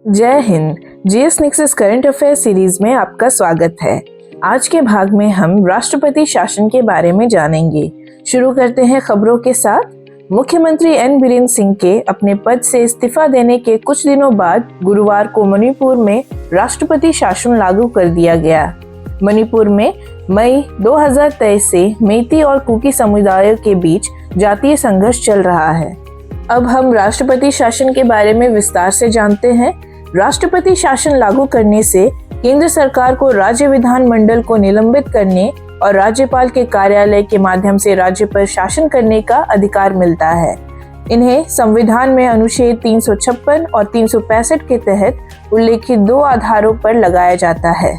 जय Hind. GS nexus current affair series में आपका स्वागत है। आज के भाग में हम राष्ट्रपति शासन के बारे में जानेंगे। शुरू करते हैं खबरों के साथ। मुख्यमंत्री एन बीरेन सिंह के अपने पद से इस्तीफा देने के कुछ दिनों बाद गुरुवार को मणिपुर में राष्ट्रपति शासन लागू कर दिया गया। मणिपुर में मई 2023 से मेइती और कुकी समुदायों के बीच जातीय संघर्ष चल रहा है। अब हम राष्ट्रपति शासन के बारे में विस्तार से जानते हैं। राष्ट्रपति शासन लागू करने से केंद्र सरकार को राज्य विधानमंडल को निलंबित करने और राज्यपाल के कार्यालय के माध्यम से राज्य पर शासन करने का अधिकार मिलता है। इन्हें संविधान में अनुच्छेद 356 और 365 के तहत उल्लेखित 2 आधारों पर लगाया जाता है।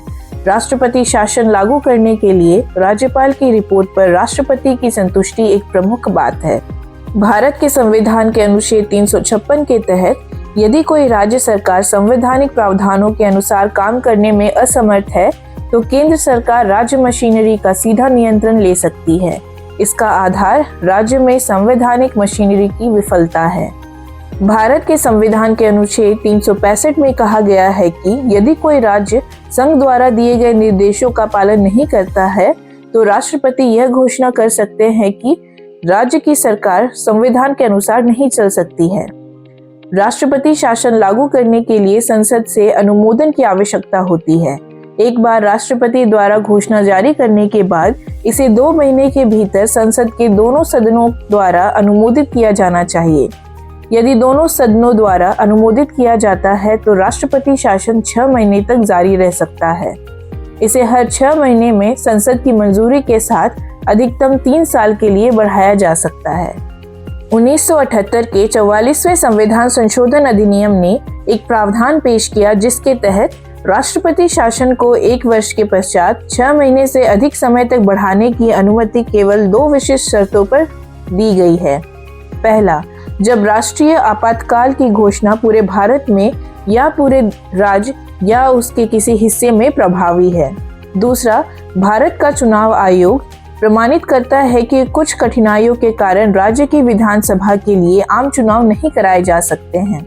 राष्ट्रपति शासन लागू करने के लिए राज्यपाल की रिपोर्ट पर राष्ट्रपति की संतुष्टि एक प्रमुख बात है। भारत के संविधान के अनुच्छेद 356 के तहत यदि कोई राज्य सरकार संवैधानिक प्रावधानों के अनुसार काम करने में असमर्थ है तो केंद्र सरकार राज्य मशीनरी का सीधा नियंत्रण ले सकती है। इसका आधार राज्य में संवैधानिक मशीनरी की विफलता है। भारत के संविधान के अनुच्छेद 365 में कहा गया है कि यदि कोई राज्य संघ द्वारा दिए गए निर्देशों का पालन नहीं करता है तो राष्ट्रपति यह घोषणा कर सकते हैं कि राज्य की सरकार संविधान के अनुसार नहीं चल सकती है। राष्ट्रपति शासन लागू करने के लिए संसद से अनुमोदन की आवश्यकता होती है। एक बार राष्ट्रपति द्वारा घोषणा जारी करने के बाद इसे 2 महीने के भीतर संसद के दोनों सदनों द्वारा अनुमोदित किया जाना चाहिए। यदि दोनों सदनों द्वारा अनुमोदित किया जाता है तो राष्ट्रपति शासन 6 महीने तक जारी रह सकता है। इसे हर 6 महीने में संसद की मंजूरी के साथ अधिकतम 3 साल के लिए बढ़ाया जा सकता है। 1978 के 44वें संविधान संशोधन अधिनियम ने एक प्रावधान पेश किया जिसके तहत राष्ट्रपति शासन को 1 वर्ष के पश्चात 6 महीने से अधिक समय तक बढ़ाने की अनुमति केवल 2 विशिष्ट शर्तों पर दी गई है। पहला, जब राष्ट्रीय आपातकाल की घोषणा पूरे भारत में या पूरे राज्य या उसके किसी हिस्से में प्रभावी है। दूसरा, भारत का चुनाव आयोग प्रमाणित करता है कि कुछ कठिनाइयों के कारण राज्य की विधानसभा के लिए आम चुनाव नहीं कराए जा सकते हैं।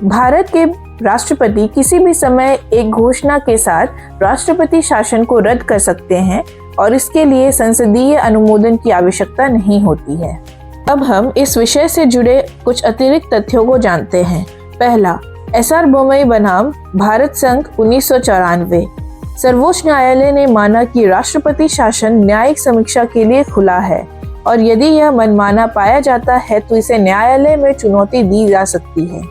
भारत के राष्ट्रपति किसी भी समय एक घोषणा के साथ राष्ट्रपति शासन को रद्द कर सकते हैं और इसके लिए संसदीय अनुमोदन की आवश्यकता नहीं होती है। अब हम इस विषय से जुड़े कुछ अतिरिक्त तथ्यों को जानते हैं। पहला, एसआर बोमई बनाम भारत संघ 1994। सर्वोच्च न्यायालय ने माना कि राष्ट्रपति शासन न्यायिक समीक्षा के लिए खुला है और यदि यह मनमाना पाया जाता है तो इसे न्यायालय में चुनौती दी जा सकती है।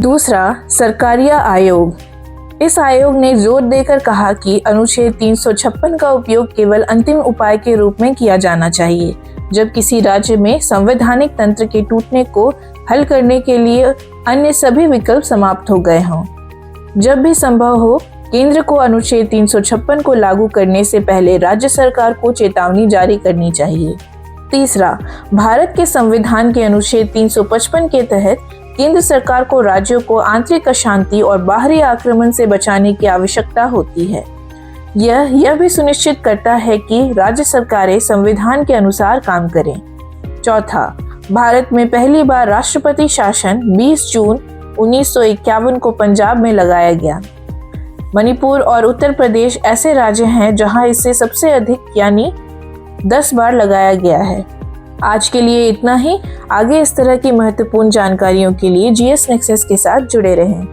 दूसरा, सरकारिया आयोग। इस आयोग ने जोर देकर कहा कि अनुच्छेद 356 का उपयोग केवल अंतिम उपाय के रूप में किया जाना चाहिए जब किसी राज्य में संवैधानिक तंत्र के टूटने को हल करने के लिए अन्य सभी विकल्प समाप्त हो गए हों। जब भी संभव हो केंद्र को अनुच्छेद 356 को लागू करने से पहले राज्य सरकार को चेतावनी जारी करनी चाहिए। तीसरा, भारत के संविधान के अनुच्छेद 355 के तहत केंद्र सरकार को राज्यों को आंतरिक अशांति और बाहरी आक्रमण से बचाने की आवश्यकता होती है। यह भी सुनिश्चित करता है कि राज्य सरकारें संविधान के अनुसार काम करें। चौथा, भारत में पहली बार राष्ट्रपति शासन 20 जून 1951 को पंजाब में लगाया गया। मणिपुर और उत्तर प्रदेश ऐसे राज्य हैं जहां इसे सबसे अधिक यानी 10 बार लगाया गया है। आज के लिए इतना ही। आगे इस तरह की महत्वपूर्ण जानकारियों के लिए जीएस नेक्सस के साथ जुड़े रहें।